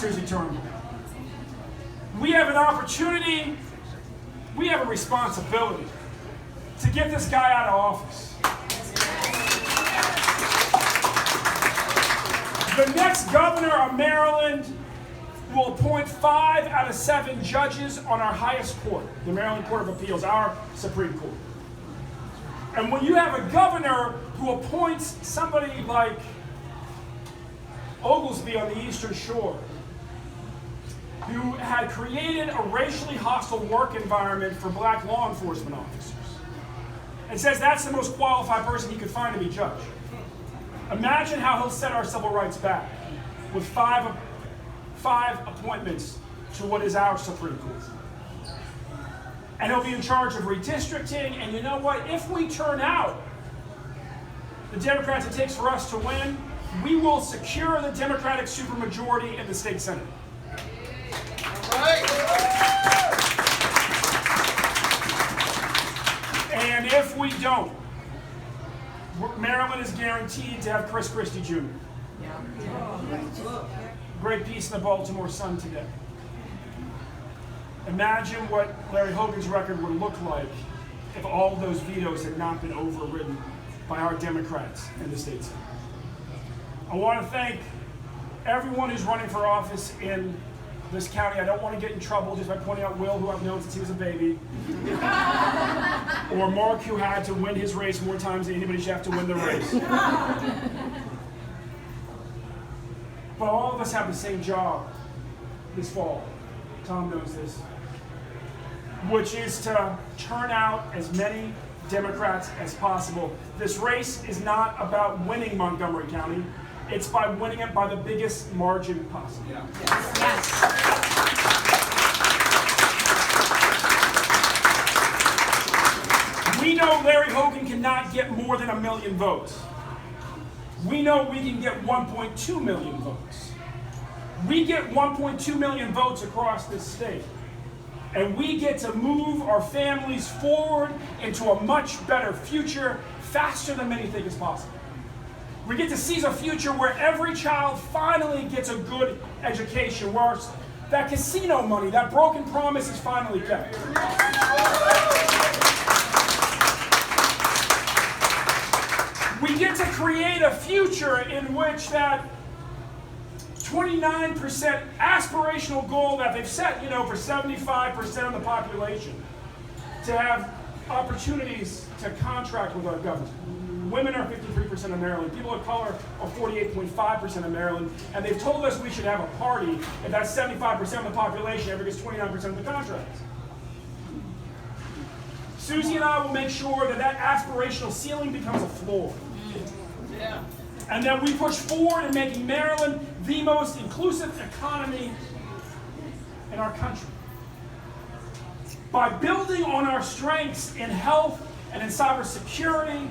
Susie Turnbull. We have an opportunity, we have a responsibility to get this guy out of office. The next governor of Maryland will appoint 5 out of 7 judges on our highest court, the Maryland Court of Appeals, our Supreme Court. And when you have a governor who appoints somebody like Oglesby on the Eastern Shore, who had created a racially hostile work environment for black law enforcement officers, and says that's the most qualified person he could find to be judge. Imagine how he'll set our civil rights back with five appointments to what is our Supreme Court. And he'll be in charge of redistricting, and you know what? If we turn out the Democrats it takes for us to win, we will secure the Democratic supermajority in the state Senate. And if we don't, Maryland is guaranteed to have Chris Christie Jr. Great piece in the Baltimore Sun today. Imagine what Larry Hogan's record would look like if all those vetoes had not been overridden by our Democrats in the state Senate. I want to thank everyone who's running for office in this county. I don't want to get in trouble just by pointing out Will, who I've known since he was a baby, or Mark, who had to win his race more times than anybody should have to win the race. But all of us have the same job this fall. Tom knows this, which is to turn out as many Democrats as possible. This race is not about winning Montgomery County. It's by winning it by the biggest margin possible. Yeah. Yes. We know Larry Hogan cannot get more than 1 million votes. We know we can get 1.2 million votes. We get 1.2 million votes across this state. And we get to move our families forward into a much better future faster than many think is possible. We get to seize a future where every child finally gets a good education, where that casino money, that broken promise is finally kept. We get to create a future in which that 29% aspirational goal that they've set, for 75% of the population, to have opportunities to contract with our government. Women are 53% of Maryland. People of color are 48.5% of Maryland. And they've told us we should have a party if that 75% of the population ever gets 29% of the contracts. Susie and I will make sure that that aspirational ceiling becomes a floor. Yeah. And that we push forward in making Maryland the most inclusive economy in our country. By building on our strengths in health and in cybersecurity,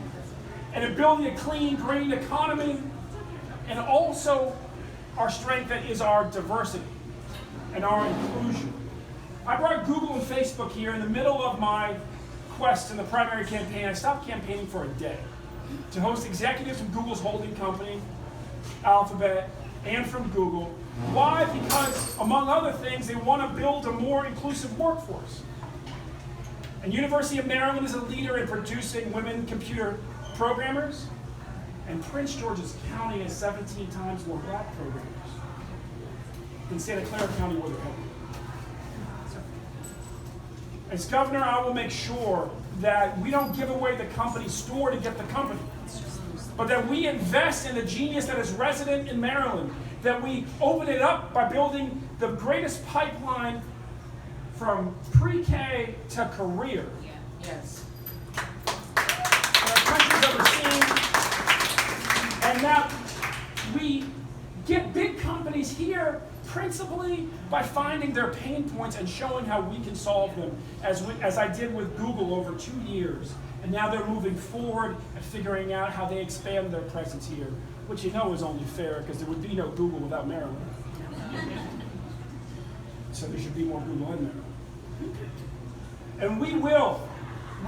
and in building a clean, green economy, and also our strength that is our diversity and our inclusion. I brought Google and Facebook here in the middle of my quest in the primary campaign. I stopped campaigning for a day to host executives from Google's holding company, Alphabet, and from Google. Why? Because, among other things, they want to build a more inclusive workforce. And University of Maryland is a leader in producing women computer programmers, and Prince George's County has 17 times more black programmers than Santa Clara County where they're headed. As governor, I will make sure that we don't give away the company store to get the company, but that we invest in the genius that is resident in Maryland, that we open it up by building the greatest pipeline from pre-K to career. Yes. Ever seen, and that we get big companies here principally by finding their pain points and showing how we can solve them, as I did with Google over 2 years. And now they're moving forward and figuring out how they expand their presence here, which is only fair because there would be no Google without Maryland. So there should be more Google in Maryland. And we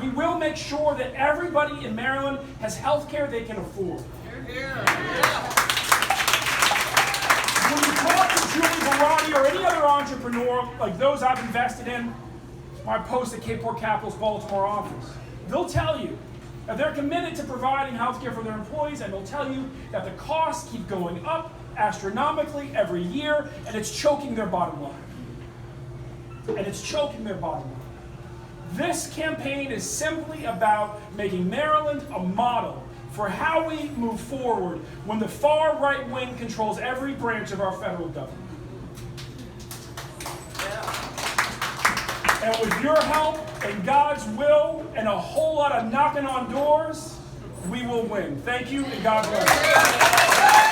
will make sure that everybody in Maryland has health care they can afford. When you talk to Julie Barrado entrepreneur, like those I've invested in, my post at Cape Port Capital's Baltimore office, they'll tell you that they're committed to providing health care for their employees, and they'll tell you that the costs keep going up astronomically every year, and it's choking their bottom line. And it's choking their bottom line. This campaign is simply about making Maryland a model for how we move forward when the far right wing controls every branch of our federal government. And with your help and God's will and a whole lot of knocking on doors, we will win. Thank you, and God bless.